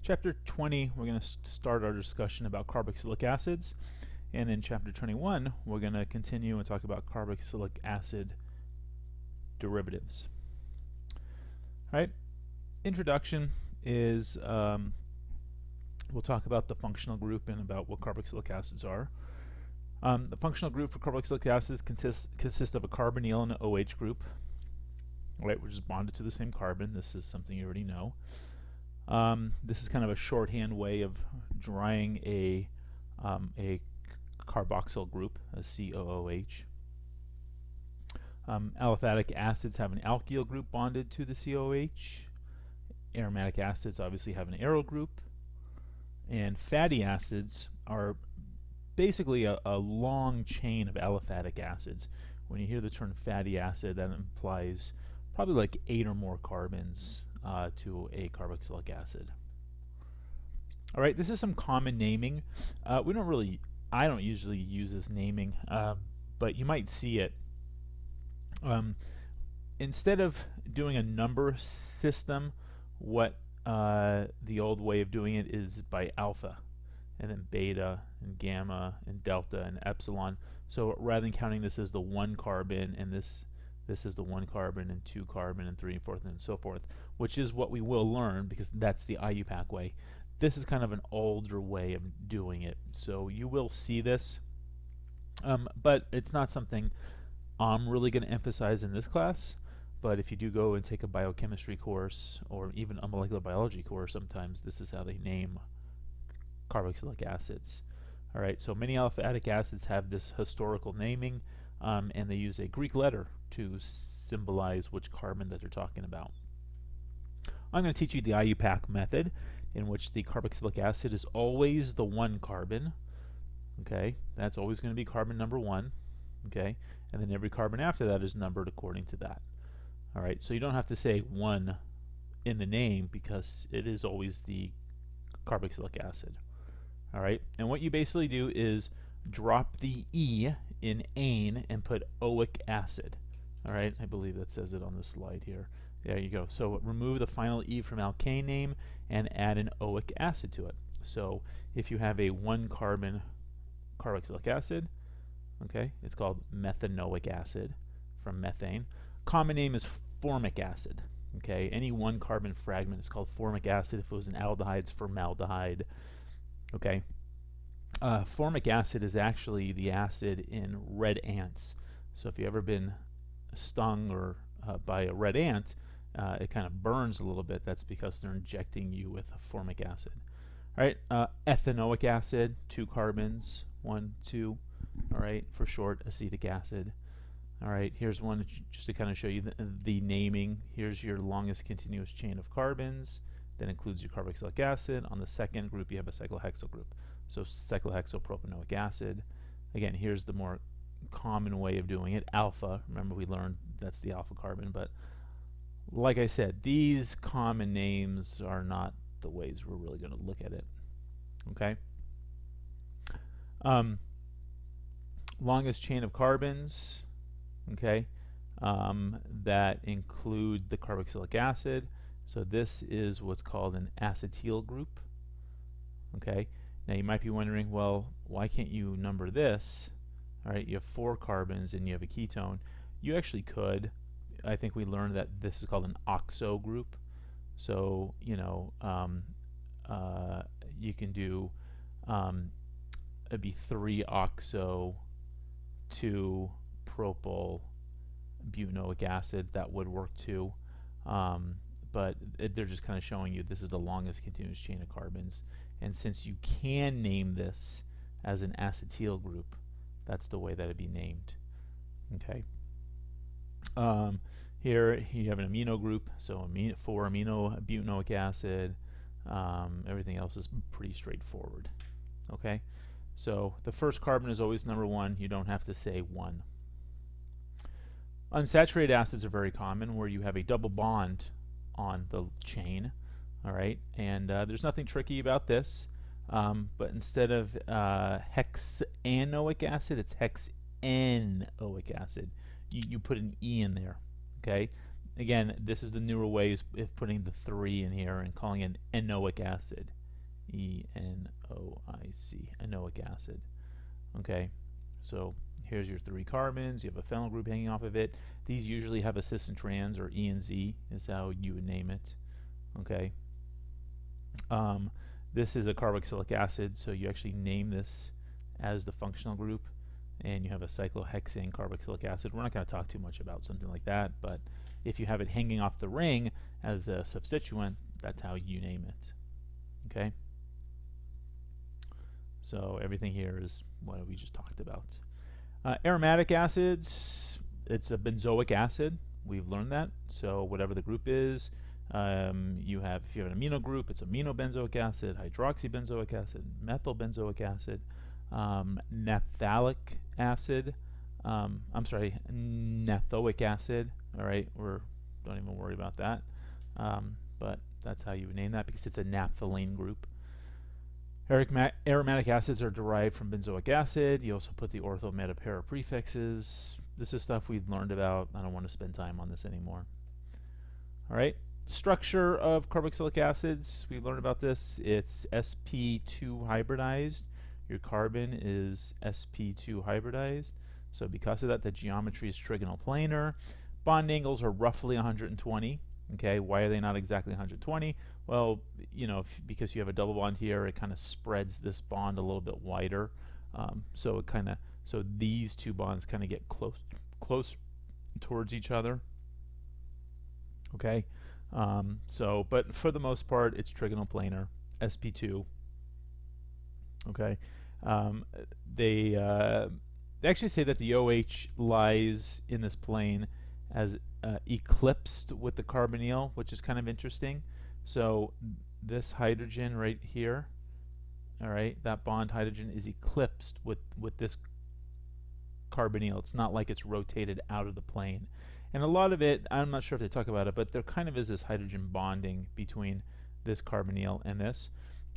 Chapter 20, we're going to start our discussion about carboxylic acids. And in Chapter 21, we're going to continue and talk about carboxylic acid derivatives. All right, introduction is we'll talk about the functional group and about what carboxylic acids are. The functional group for carboxylic acids consists of a carbonyl and an OH group, right, which is bonded to the same carbon. This is something you already know. This is kind of a shorthand way of drawing a carboxyl group, a COOH. Aliphatic acids have an alkyl group bonded to the COH. Aromatic acids obviously have an aryl group. And fatty acids are basically a long chain of aliphatic acids. When you hear the term fatty acid, that implies probably like 8 or more carbons to a carboxylic acid. All right, this is some common naming. I don't usually use this naming, but you might see it. Instead of doing a number system, what the old way of doing it is by alpha, and then beta, and gamma, and delta, and epsilon. So rather than counting this as the 1 carbon, and this is the 1 carbon, and 2 carbon, and 3 and 4, and so forth, which is what we will learn because that's the IUPAC way. This is kind of an older way of doing it. So you will see this, but it's not something I'm really going to emphasize in this class. But if you do go and take a biochemistry course or even a molecular biology course, sometimes this is how they name carboxylic acids. All right, so many aliphatic acids have this historical naming, and they use a Greek letter to symbolize which carbon that they're talking about. I'm going to teach you the IUPAC method, in which the carboxylic acid is always the 1 carbon. Okay, that's always going to be carbon number 1. Okay, and then every carbon after that is numbered according to that. All right, so you don't have to say 1 in the name because it is always the carboxylic acid. All right, and what you basically do is drop the E in ane and put oic acid. All right, I believe that says it on the slide here. There you go. So remove the final E from alkane name and add an oic acid to it. So if you have a 1 carbon carboxylic acid, okay, it's called methanoic acid from methane. Common name is formic acid. Okay, any 1 carbon fragment is called formic acid. If it was an aldehyde, it's formaldehyde. Okay, formic acid is actually the acid in red ants. So if you've ever been stung or by a red ant, it kind of burns a little bit. That's because they're injecting you with formic acid. All right, ethanoic acid, 2 carbons, 1, 2. All right, for short, acetic acid. All right, here's one just to kind of show you the naming. Here's your longest continuous chain of carbons. That includes your carboxylic acid. On the second group, you have a cyclohexyl group. So cyclohexylpropanoic acid. Again, here's the more common way of doing it. Alpha, remember we learned that's the alpha carbon, but like I said, these common names are not the ways we're really going to look at it. Okay. Longest chain of carbons, okay, that include the carboxylic acid. So this is what's called an acetyl group. Okay, now you might be wondering, well, why can't you number this? All right, you have 4 carbons and you have a ketone. You actually could. I think we learned that this is called an oxo group. So, you know, you can do, it'd be 3-oxo 2-propyl butanoic acid. That would work too. But they're just kind of showing you this is the longest continuous chain of carbons. And since you can name this as an acetyl group, that's the way that it'd be named. Okay. Here you have an amino group, so 4-amino butanoic acid. Everything else is pretty straightforward. Okay. So the first carbon is always number 1. You don't have to say 1. Unsaturated acids are very common, where you have a double bond on the chain. All right, and there's nothing tricky about this, but instead of hexanoic acid, it's hexanoic acid. You put an E in there. Okay, again, this is the newer way of putting the 3 in here and calling it enoic acid. E-N-O-I-C, enoic acid. Okay, so here's your 3 carbons. You have a phenyl group hanging off of it. These usually have a cis and trans, or E and Z is how you would name it. Okay. This is a carboxylic acid, so you actually name this as the functional group, and you have a cyclohexane carboxylic acid. We're not going to talk too much about something like that, but if you have it hanging off the ring as a substituent, that's how you name it. Okay? So everything here is what we just talked about. Aromatic acids, it's a benzoic acid. We've learned that. So whatever the group is, if you have an amino group, it's aminobenzoic acid, hydroxybenzoic acid, methylbenzoic acid, naphthalic acid, naphthoic acid. All right, don't even worry about that. But that's how you would name that, because it's a naphthalene group. Aromatic acids are derived from benzoic acid. You also put the ortho meta para prefixes. This is stuff we've learned about. I don't want to spend time on this anymore. All right, structure of carboxylic acids. We learned about this. It's sp2 hybridized. Your carbon is sp2 hybridized. So because of that, the geometry is trigonal planar. Bond angles are roughly 120. Okay, why are they not exactly 120? Well, because you have a double bond here, it kind of spreads this bond a little bit wider. So these two bonds kind of get close towards each other. Okay, but for the most part, it's trigonal planar, sp2. Okay, they actually say that the OH lies in this plane as eclipsed with the carbonyl, which is kind of interesting. So this hydrogen right here, all right, that bond hydrogen is eclipsed with this carbonyl. It's not like it's rotated out of the plane. And a lot of it, I'm not sure if they talk about it, but there kind of is this hydrogen bonding between this carbonyl and this.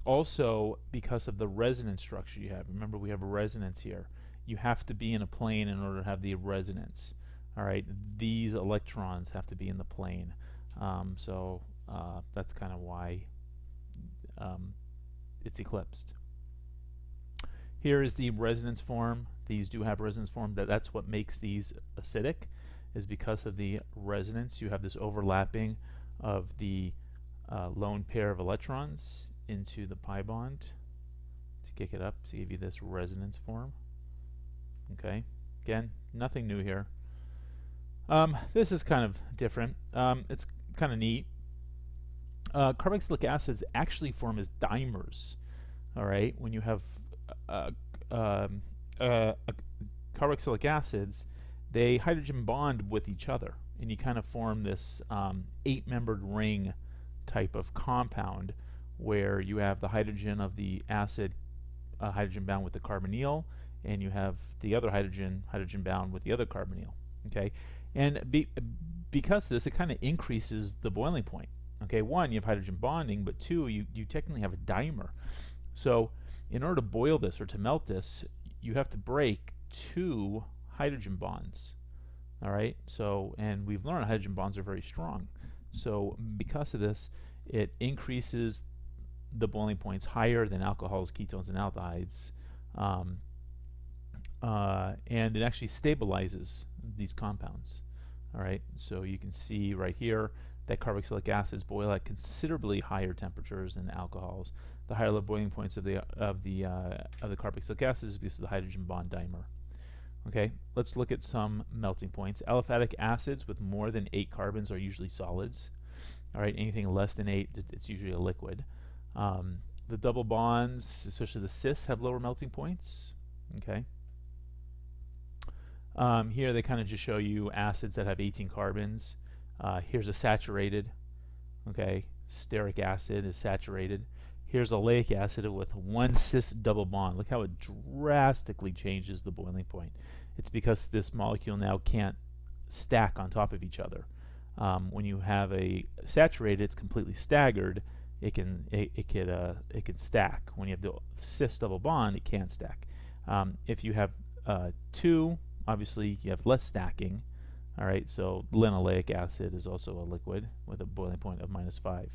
Also, because of the resonance structure you have. Remember, we have a resonance here. You have to be in a plane in order to have the resonance. All right, these electrons have to be in the plane. That's kind of why it's eclipsed. Here is the resonance form. These do have resonance form. That's what makes these acidic, is because of the resonance. You have this overlapping of the lone pair of electrons into the pi bond to kick it up to give you this resonance form. Okay, again, nothing new here. This is kind of different. It's kind of neat. Carboxylic acids actually form as dimers. All right, when you have carboxylic acids, they hydrogen bond with each other, and you kind of form this 8-membered ring type of compound where you have the hydrogen of the acid hydrogen bound with the carbonyl, and you have the other hydrogen bound with the other carbonyl. Okay, and because of this, it kind of increases the boiling point. Okay, one, you have hydrogen bonding, but two, you technically have a dimer. So in order to boil this or to melt this, you have to break 2 hydrogen bonds. All right, so, and we've learned hydrogen bonds are very strong. So because of this, it increases the boiling points higher than alcohols, ketones, and aldehydes. And it actually stabilizes these compounds. All right, so you can see right here that carboxylic acids boil at considerably higher temperatures than alcohols. The higher the boiling points of the carboxylic acids is because of the hydrogen bond dimer. Okay, let's look at some melting points. Aliphatic acids with more than 8 carbons are usually solids. All right, anything less than 8, it's usually a liquid. The double bonds, especially the cis, have lower melting points. Okay. Here they kind of just show you acids that have 18 carbons. Here's a saturated. Okay, stearic acid is saturated. Here's oleic acid with 1 cis double bond. Look how it drastically changes the boiling point. It's because this molecule now can't stack on top of each other. When you have a saturated, it's completely staggered. It can stack. When you have the cis double bond, it can't stack. If you have 2, obviously you have less stacking. All right, so linoleic acid is also a liquid with a boiling point of -5.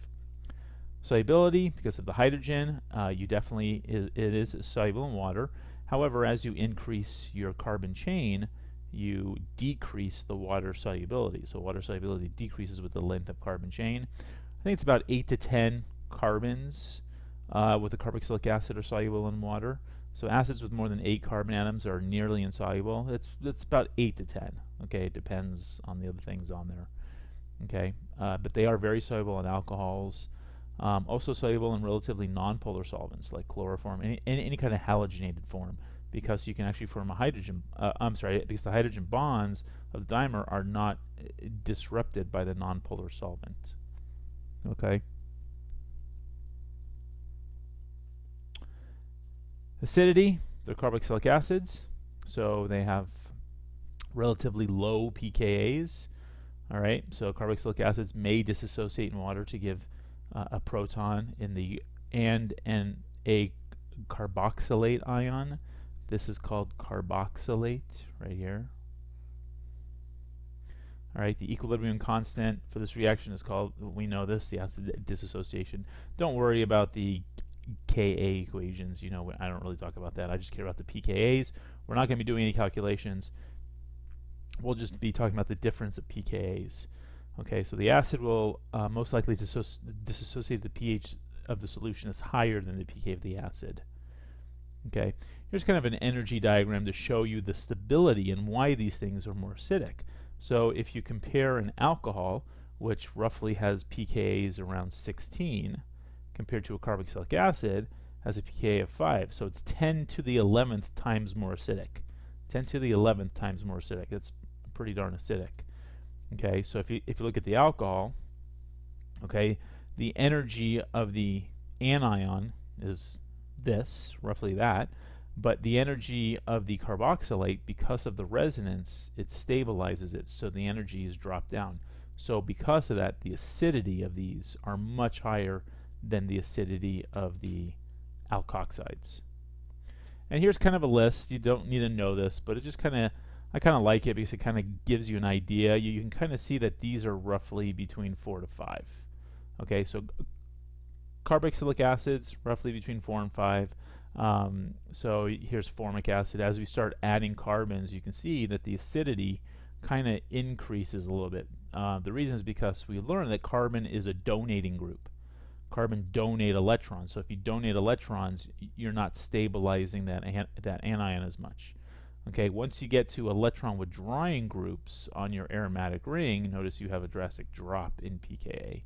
Solubility, because of the hydrogen, it is soluble in water. However, as you increase your carbon chain, you decrease the water solubility. So water solubility decreases with the length of carbon chain. I think it's about 8 to 10 carbons with the carboxylic acid are soluble in water. So acids with more than 8 carbon atoms are nearly insoluble. It's about 8 to 10. Okay, it depends on the other things on there. Okay, but they are very soluble in alcohols. Also soluble in relatively nonpolar solvents like chloroform, any kind of halogenated form, because you can actually form a hydrogen. Because the hydrogen bonds of the dimer are not disrupted by the nonpolar solvent. Okay. Acidity, they're carboxylic acids, so they have relatively low pKa's. All right, so carboxylic acids may dissociate in water to give a proton in the and a carboxylate ion. This is called carboxylate right here. All right, the equilibrium constant for this reaction is called, we know this, the acid dissociation. Don't worry about the Ka equations. You know, I don't really talk about that. I just care about the pKa's. We're not going to be doing any calculations. We'll just be talking about the difference of pKa's. Okay, so the acid will most likely dissociate the pH of the solution is higher than the pK of the acid. Okay, here's kind of an energy diagram to show you the stability and why these things are more acidic. So if you compare an alcohol, which roughly has pKa's around 16, compared to a carboxylic acid, has a pKa of 5. So it's 10 to the 11th times more acidic. 10 to the 11th times more acidic. That's pretty darn acidic. Okay, so if you look at the alcohol, okay, the energy of the anion is this, roughly that, but the energy of the carboxylate, because of the resonance, it stabilizes it, so the energy is dropped down. So because of that, the acidity of these are much higher than the acidity of the alkoxides. And here's kind of a list. You don't need to know this, but it just I kind of like it because it kind of gives you an idea. You can kind of see that these are roughly between 4 to 5. Okay, so carboxylic acids, roughly between 4 and 5. So here's formic acid. As we start adding carbons, you can see that the acidity kind of increases a little bit. The reason is because we learned that carbon is a donating group. Carbon donate electrons. So if you donate electrons, you're not stabilizing that anion as much. Okay, once you get to electron withdrawing groups on your aromatic ring, notice you have a drastic drop in pKa.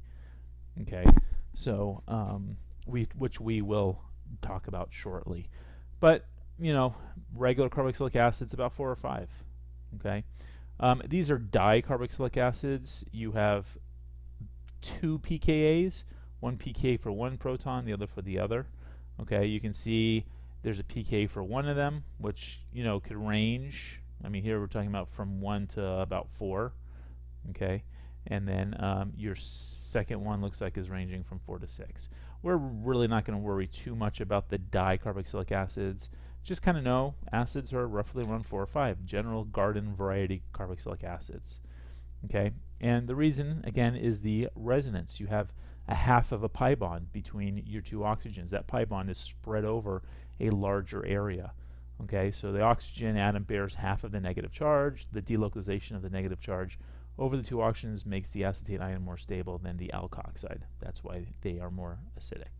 Okay, so which we will talk about shortly. But you know, regular carboxylic acids about 4 or 5. Okay, these are dicarboxylic acids. You have 2 pKa's. One pK for one proton, the other for the other. Okay, you can see there's a pK for one of them, which could range. I mean, here we're talking about from 1 to about 4. Okay, and then your second one looks like is ranging from 4 to 6. We're really not going to worry too much about the dicarboxylic acids. Just kind of know acids are roughly around 4 or 5. General garden variety carboxylic acids. Okay, and the reason again is the resonance. You have a half of a pi bond between your two oxygens. That pi bond is spread over a larger area. Okay, so the oxygen atom bears half of the negative charge. The delocalization of the negative charge over the two oxygens makes the acetate ion more stable than the alkoxide. That's why they are more acidic.